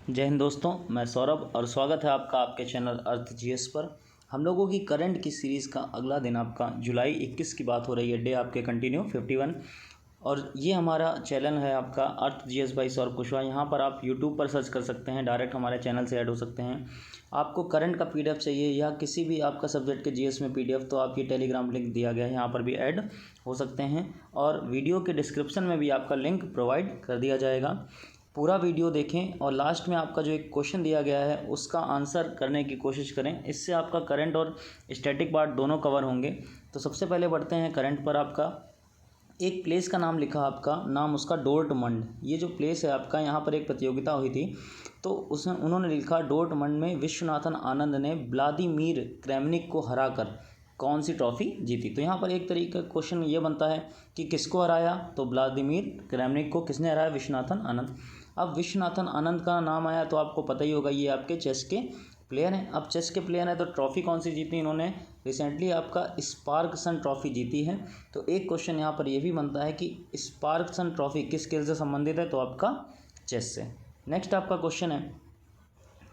जय हिंद दोस्तों, मैं सौरभ और स्वागत है आपका आपके चैनल अर्थ जीएस पर। हम लोगों की करंट की सीरीज़ का अगला दिन आपका जुलाई 21 की बात हो रही है, डे आपके कंटिन्यू 51। और ये हमारा चैनल है आपका अर्थ जीएस बाई सौरभ कुशवाहा। यहाँ पर आप यूट्यूब पर सर्च कर सकते हैं, डायरेक्ट हमारे चैनल से ऐड हो सकते हैं। आपको करंट का पीडीएफ चाहिए या किसी भी आपका सब्जेक्ट के जीएस में पीडीएफ, तो आप ये टेलीग्राम लिंक दिया गया है, यहाँ पर भी ऐड हो सकते हैं। और वीडियो के डिस्क्रिप्शन में भी आपका लिंक प्रोवाइड कर दिया जाएगा। पूरा वीडियो देखें और लास्ट में आपका जो एक क्वेश्चन दिया गया है उसका आंसर करने की कोशिश करें। इससे आपका करंट और स्टैटिक पार्ट दोनों कवर होंगे। तो सबसे पहले बढ़ते हैं करंट पर। आपका एक प्लेस का नाम लिखा, आपका नाम उसका डोर्टमंड। ये जो प्लेस है आपका, यहाँ पर एक प्रतियोगिता हुई थी, तो उसमें उन्होंने लिखा डोर्टमंड में विश्वनाथन आनंद ने व्लादिमीर क्रेमनिक को हराकर कौन सी ट्रॉफी जीती। तो यहाँ पर एक तरीके का क्वेश्चन ये बनता है कि किसको हराया, तो व्लादिमीर क्रेमनिक को किसने हराया, विश्वनाथन आनंद। अब विश्वनाथन आनंद का नाम आया तो आपको पता ही होगा ये आपके चेस के प्लेयर हैं। अब चेस के प्लेयर हैं तो ट्रॉफ़ी कौन सी जीती इन्होंने, रिसेंटली आपका स्पार्कसन ट्रॉफ़ी जीती है। तो एक क्वेश्चन यहाँ पर यह भी बनता है कि स्पार्कसन ट्रॉफ़ी किस खेल से संबंधित है, तो आपका चेस से। नेक्स्ट आपका क्वेश्चन है,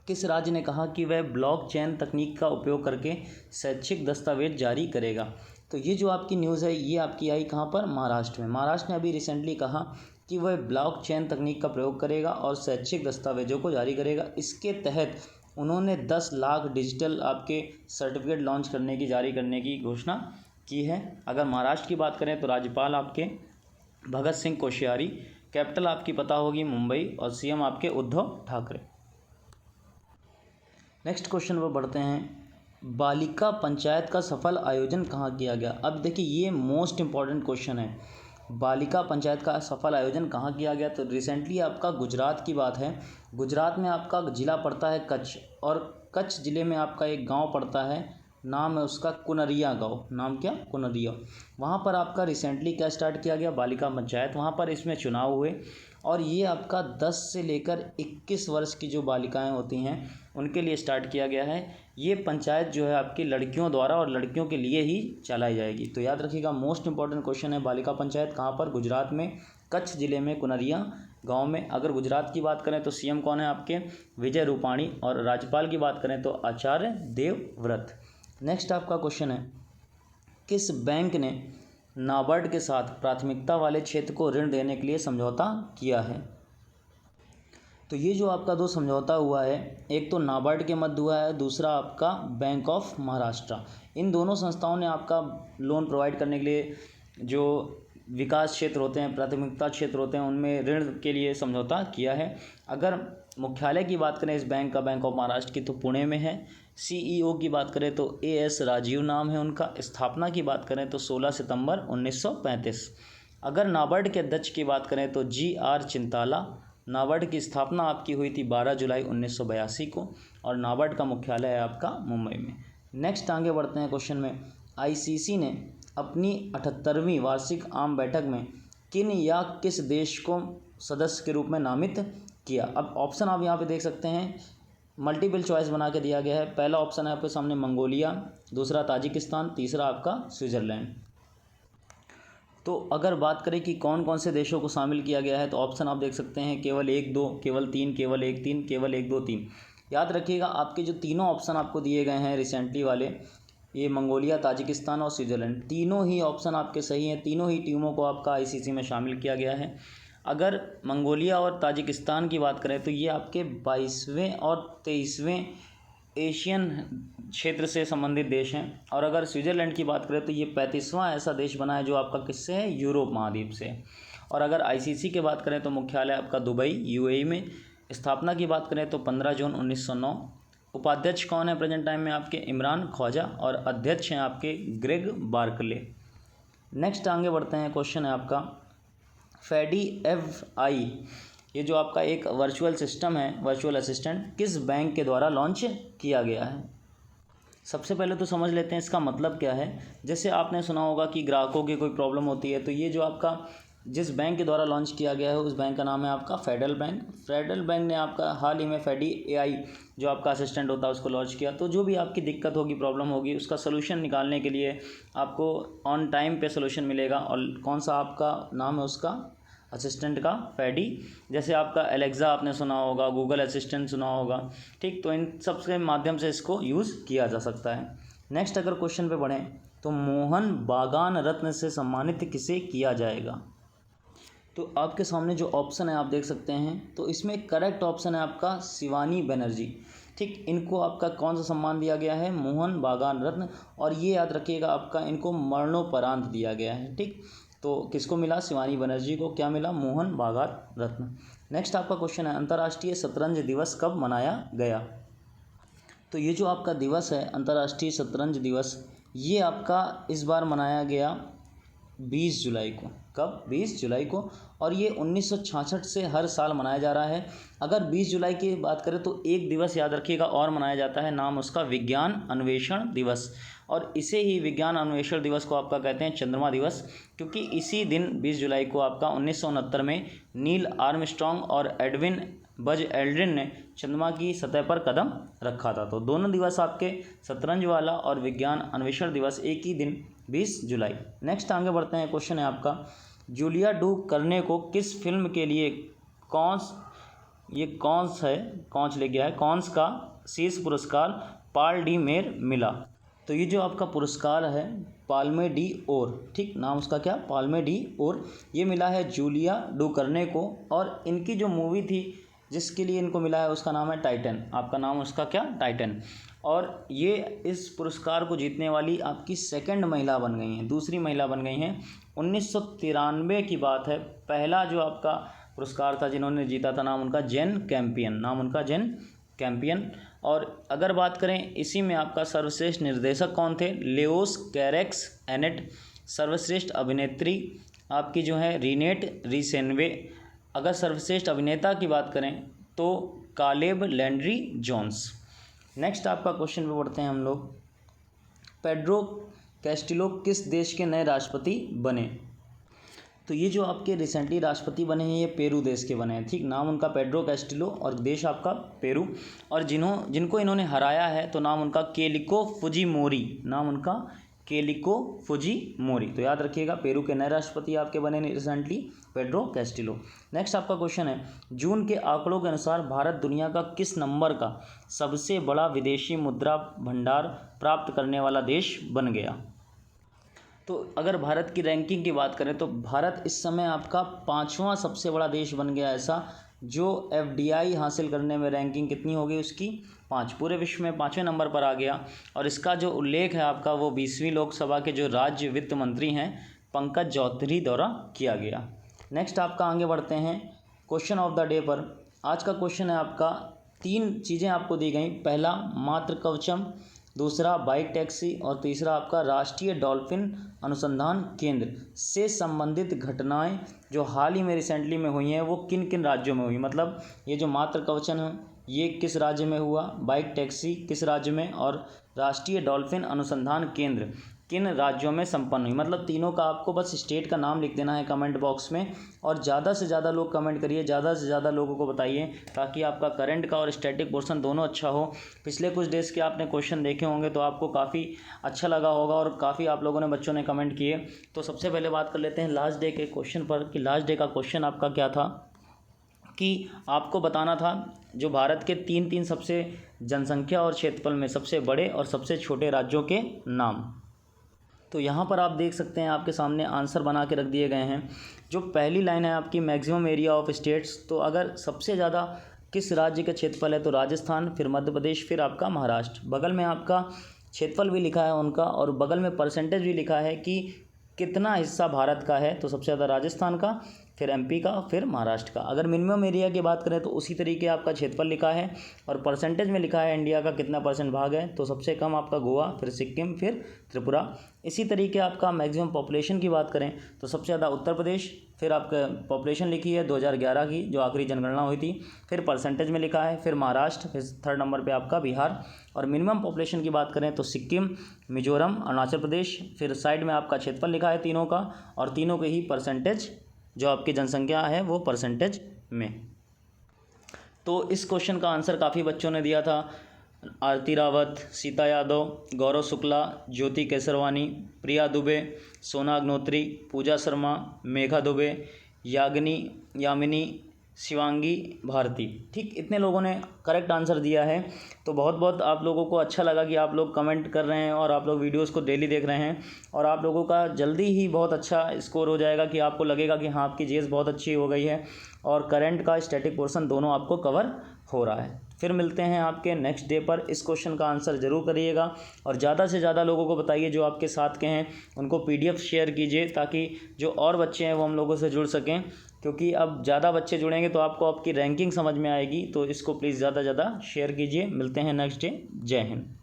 किस राज्य ने कहा कि वह ब्लॉकचेन तकनीक का उपयोग करके शैक्षिक दस्तावेज जारी करेगा। तो ये जो आपकी न्यूज़ है ये आपकी आई कहाँ पर, महाराष्ट्र में। महाराष्ट्र ने अभी रिसेंटली कहा कि वह ब्लॉकचेन तकनीक का प्रयोग करेगा और शैक्षिक दस्तावेजों को जारी करेगा। इसके तहत उन्होंने 10 लाख डिजिटल आपके सर्टिफिकेट लॉन्च करने की, जारी करने की घोषणा की है। अगर महाराष्ट्र की बात करें तो राज्यपाल आपके भगत सिंह कोश्यारी, कैपिटल आपकी पता होगी मुंबई, और सीएम आपके उद्धव ठाकरे। नेक्स्ट क्वेश्चन पर बढ़ते हैं, बालिका पंचायत का सफल आयोजन कहाँ किया गया। अब देखिए ये मोस्ट इम्पॉर्टेंट क्वेश्चन है, बालिका पंचायत का सफल आयोजन कहाँ किया गया। तो रिसेंटली आपका गुजरात की बात है। गुजरात में आपका ज़िला पड़ता है कच्छ, और कच्छ ज़िले में आपका एक गांव पड़ता है, नाम है उसका कुनरिया गांव। नाम क्या, कुनरिया। वहाँ पर आपका रिसेंटली क्या स्टार्ट किया गया, बालिका पंचायत। वहाँ पर इसमें चुनाव हुए और ये आपका 10 से लेकर 21 वर्ष की जो बालिकाएं होती हैं उनके लिए स्टार्ट किया गया है। ये पंचायत जो है आपकी लड़कियों द्वारा और लड़कियों के लिए ही चलाई जाएगी। तो याद रखिएगा, मोस्ट इंपॉर्टेंट क्वेश्चन है, बालिका पंचायत कहाँ पर, गुजरात में, कच्छ ज़िले में, कुनरिया गांव में। अगर गुजरात की बात करें तो सीएम कौन है आपके, विजय रूपाणी, और राज्यपाल की बात करें तो आचार्य देवव्रत। नेक्स्ट आपका क्वेश्चन है, किस बैंक ने नाबार्ड के साथ प्राथमिकता वाले क्षेत्र को ऋण देने के लिए समझौता किया है। तो ये जो आपका दो समझौता हुआ है, एक तो नाबार्ड के मध्य हुआ है, दूसरा आपका बैंक ऑफ महाराष्ट्र। इन दोनों संस्थाओं ने आपका लोन प्रोवाइड करने के लिए जो विकास क्षेत्र होते हैं, प्राथमिकता क्षेत्र होते हैं, उनमें ऋण के लिए समझौता किया है। अगर मुख्यालय की बात करें इस बैंक का, बैंक ऑफ महाराष्ट्र की, तो पुणे में है। सीईओ की बात करें तो एएस राजीव नाम है उनका। स्थापना की बात करें तो 16 सितंबर 1935। अगर नाबार्ड के अध्यक्ष की बात करें तो जीआर चिंताला। नाबार्ड की स्थापना आपकी हुई थी 12 जुलाई 1982 को, और नाबार्ड का मुख्यालय है आपका मुंबई में। नेक्स्ट आगे बढ़ते हैं क्वेश्चन में, आईसीसी ने अपनी 78वीं वार्षिक आम बैठक में किन या किस देश को सदस्य के रूप में नामित किया। अब ऑप्शन आप यहाँ पे देख सकते हैं, मल्टीपल चॉइस बना के दिया गया है। पहला ऑप्शन है आपके सामने मंगोलिया, दूसरा ताजिकिस्तान, तीसरा आपका स्विट्ज़रलैंड। तो अगर बात करें कि कौन कौन से देशों को शामिल किया गया है, तो ऑप्शन आप देख सकते हैं, केवल 1, 2, केवल 3, केवल 1, 3, केवल 1, 2, 3। याद रखिएगा, आपके जो तीनों ऑप्शन आपको दिए गए हैं रिसेंटली वाले, ये मंगोलिया, ताजिकिस्तान और स्विट्ज़रलैंड, तीनों ही ऑप्शन आपके सही हैं। तीनों ही टीमों को आपका आईसीसी में शामिल किया गया है। अगर मंगोलिया और ताजिकिस्तान की बात करें तो ये आपके 22वें और 23वें एशियन क्षेत्र से संबंधित देश हैं। और अगर स्विट्ज़रलैंड की बात करें तो ये 35वां ऐसा देश बना है जो आपका किससे है, यूरोप महाद्वीप से। और अगर आईसीसी की बात करें तो मुख्यालय आपका दुबई, यूएई में। स्थापना की बात करें तो 15 जून 1909। उपाध्यक्ष कौन है प्रेजेंट टाइम में आपके, इमरान ख्वाजा, और अध्यक्ष हैं आपके ग्रेग बार्कले। नेक्स्ट आगे बढ़ते हैं, क्वेश्चन है आपका, FADFI, ये जो आपका एक वर्चुअल सिस्टम है, वर्चुअल असिस्टेंट, किस बैंक के द्वारा लॉन्च किया गया है। सबसे पहले तो समझ लेते हैं इसका मतलब क्या है। जैसे आपने सुना होगा कि ग्राहकों की कोई प्रॉब्लम होती है, तो ये जो आपका जिस बैंक के द्वारा लॉन्च किया गया है उस बैंक का नाम है आपका फेडरल बैंक। फेडरल बैंक ने आपका हाल ही में FADFI जो आपका असिस्टेंट होता है उसको लॉन्च किया। तो जो भी आपकी दिक्कत होगी, प्रॉब्लम होगी, उसका सलूशन निकालने के लिए आपको ऑन टाइम पे सलूशन मिलेगा। और कौन सा आपका नाम है उसका, असिस्टेंट का पैडी, जैसे आपका एलेक्सा आपने सुना होगा, गूगल असिस्टेंट सुना होगा, ठीक। तो इन सब के माध्यम से इसको यूज़ किया जा सकता है। नेक्स्ट अगर क्वेश्चन पे बढ़ें तो मोहन बागान रत्न से सम्मानित किसे किया जाएगा। तो आपके सामने जो ऑप्शन है आप देख सकते हैं, तो इसमें करेक्ट ऑप्शन है आपका शिवानी बनर्जी, ठीक। इनको आपका कौन सा सम्मान दिया गया है, मोहन बागान रत्न, और ये याद रखिएगा आपका इनको मरणोपरांत दिया गया है, ठीक। तो किसको मिला, शिवानी बनर्जी को क्या मिला, मोहन बागान रत्न। नेक्स्ट आपका क्वेश्चन है अंतर्राष्ट्रीय शतरंज दिवस कब मनाया गया। तो ये जो आपका दिवस है अंतर्राष्ट्रीय शतरंज दिवस, ये आपका इस बार मनाया गया 20 जुलाई को। कब, 20 जुलाई को, और ये 1966 से हर साल मनाया जा रहा है। अगर 20 जुलाई की बात करें तो एक दिवस याद रखिएगा और मनाया जाता है, नाम उसका विज्ञान अन्वेषण दिवस, और इसे ही विज्ञान अन्वेषण दिवस को आपका कहते हैं चंद्रमा दिवस, क्योंकि इसी दिन 20 जुलाई को आपका 1969 में नील आर्मस्ट्रॉन्ग और एडविन बज एल्ड्रिन ने चंद्रमा की सतह पर कदम रखा था। तो दोनों दिवस आपके, शतरंज वाला और विज्ञान अन्वेषण दिवस, एक ही दिन 20 जुलाई। नेक्स्ट आगे बढ़ते हैं, क्वेश्चन है आपका जूलिया डू करने को किस फिल्म के लिए कौंस ले गया है, कौंस का शीर्ष पुरस्कार पाल डी मेर मिला। तो ये जो आपका पुरस्कार है पाल्मे डी ओर, ठीक, नाम उसका क्या, पाल्मे डी ओर, ये मिला है जूलिया डू करने को, और इनकी जो मूवी थी जिसके लिए इनको मिला है उसका नाम है टाइटन, आपका नाम उसका क्या, टाइटन। और ये इस पुरस्कार को जीतने वाली आपकी सेकंड महिला बन गई हैं, दूसरी महिला बन गई हैं। 1993 की बात है, पहला जो आपका पुरस्कार था जिन्होंने जीता था, नाम उनका जेन कैम्पियन, नाम उनका जेन कैम्पियन। और अगर बात करें इसी में आपका सर्वश्रेष्ठ निर्देशक कौन थे, लेओस कैरेक्स एनेट। सर्वश्रेष्ठ अभिनेत्री आपकी जो है रीनेट रिसेनवे। अगर सर्वश्रेष्ठ अभिनेता की बात करें तो कालेब लैंड्री जोन्स। नेक्स्ट आपका क्वेश्चन पे बढ़ते हैं हम लोग, पेड्रो कैस्टिलो किस देश के नए राष्ट्रपति बने। तो ये जो आपके रिसेंटली राष्ट्रपति बने हैं ये पेरू देश के बने हैं, ठीक, नाम उनका पेड्रो कैस्टिलो और देश आपका पेरू, और जिनको इन्होंने हराया है तो नाम उनका केलिको फुजिमोरी, नाम उनका केलिको फुजिमोरी। तो याद रखिएगा पेरू के नए राष्ट्रपति आपके बने रिसेंटली पेड्रो कैस्टिलो। नेक्स्ट आपका क्वेश्चन है जून के आंकड़ों के अनुसार भारत दुनिया का किस नंबर का सबसे बड़ा विदेशी मुद्रा भंडार प्राप्त करने वाला देश बन गया। तो अगर भारत की रैंकिंग की बात करें तो भारत इस समय आपका 5वां सबसे बड़ा देश बन गया, ऐसा जो FDI हासिल करने में रैंकिंग कितनी हो गई उसकी, 5, पूरे विश्व में 5वें नंबर पर आ गया। और इसका जो उल्लेख है आपका वो 20वीं लोकसभा के जो राज्य वित्त मंत्री हैं पंकज चौधरी द्वारा किया गया। नेक्स्ट आपका आगे बढ़ते हैं क्वेश्चन ऑफ द डे पर। आज का क्वेश्चन है आपका 3 चीज़ें आपको दी गई, पहला मातृ कवचम, दूसरा बाइक टैक्सी और तीसरा आपका राष्ट्रीय डॉल्फिन अनुसंधान केंद्र से संबंधित घटनाएं जो हाल ही में रिसेंटली में हुई हैं वो किन किन राज्यों में हुई। मतलब ये जो मातृ कवचन है ये किस राज्य में हुआ, बाइक टैक्सी किस राज्य में, और राष्ट्रीय डॉल्फिन अनुसंधान केंद्र किन राज्यों में संपन्न हुई। मतलब तीनों का आपको बस स्टेट का नाम लिख देना है कमेंट बॉक्स में, और ज़्यादा से ज़्यादा लोग कमेंट करिए, ज़्यादा से ज़्यादा लोगों को बताइए ताकि आपका करंट का और स्टैटिक पोर्शन दोनों अच्छा हो। पिछले कुछ डेज़ के आपने क्वेश्चन देखे होंगे तो आपको काफ़ी अच्छा लगा होगा और काफ़ी आप लोगों ने बच्चों ने कमेंट किए। तो सबसे पहले बात कर लेते हैं लास्ट डे के क्वेश्चन पर कि लास्ट डे का क्वेश्चन आपका क्या था कि आपको बताना था जो भारत के 3 सबसे जनसंख्या और क्षेत्रफल में सबसे बड़े और सबसे छोटे राज्यों के नाम। तो यहाँ पर आप देख सकते हैं आपके सामने आंसर बना के रख दिए गए हैं। जो पहली लाइन है आपकी मैक्सिमम एरिया ऑफ स्टेट्स, तो अगर सबसे ज़्यादा किस राज्य का क्षेत्रफल है तो राजस्थान, फिर मध्य प्रदेश, फिर आपका महाराष्ट्र। बगल में आपका क्षेत्रफल भी लिखा है उनका और बगल में परसेंटेज भी लिखा है कि कितना हिस्सा भारत का है, तो सबसे ज़्यादा राजस्थान का, फिर MP का, फिर महाराष्ट्र का। अगर मिनिमम एरिया की बात करें तो उसी तरीके आपका क्षेत्रफल लिखा है और परसेंटेज में लिखा है इंडिया का कितना % भाग है, तो सबसे कम आपका गोवा, फिर सिक्किम, फिर त्रिपुरा। इसी तरीके आपका मैक्सिमम पॉपुलेशन की बात करें तो सबसे ज़्यादा उत्तर प्रदेश, फिर आपका पॉपुलेशन लिखी है 2011 की जो आखिरी जनगणना हुई थी, फिर परसेंटेज में लिखा है, फिर महाराष्ट्र, फिर 3rd नंबर पे आपका बिहार। और मिनिमम पॉपुलेशन की बात करें तो सिक्किम, मिजोरम, अरुणाचल प्रदेश, फिर साइड में आपका क्षेत्रफल लिखा है तीनों का और तीनों के ही परसेंटेज जो आपकी जनसंख्या है वो परसेंटेज में। तो इस क्वेश्चन का आंसर काफ़ी बच्चों ने दिया था। आरती रावत, सीता यादव, गौरव शुक्ला, ज्योति केसरवानी, प्रिया दुबे, सोना अग्नोत्री, पूजा शर्मा, मेघा दुबे, यामिनी, शिवांगी, भारती। ठीक, इतने लोगों ने करेक्ट आंसर दिया है। तो बहुत बहुत आप लोगों को अच्छा लगा कि आप लोग कमेंट कर रहे हैं और आप लोग वीडियोस को डेली देख रहे हैं, और आप लोगों का जल्दी ही बहुत अच्छा स्कोर हो जाएगा कि आपको लगेगा कि हाँ, आपकी जीएस बहुत अच्छी हो गई है और करंट का स्टैटिक पोर्शन दोनों आपको कवर हो रहा है। फिर मिलते हैं आपके नेक्स्ट डे पर। इस क्वेश्चन का आंसर ज़रूर करिएगा और ज़्यादा से ज़्यादा लोगों को बताइए, जो आपके साथ के हैं उनको PDF शेयर कीजिए, ताकि जो और बच्चे हैं वो हम लोगों से जुड़ सकें, क्योंकि अब ज़्यादा बच्चे जुड़ेंगे तो आपको आपकी रैंकिंग समझ में आएगी। तो इसको प्लीज़ ज़्यादा से ज़्यादा शेयर कीजिए। मिलते हैं नेक्स्ट डे। जय हिंद।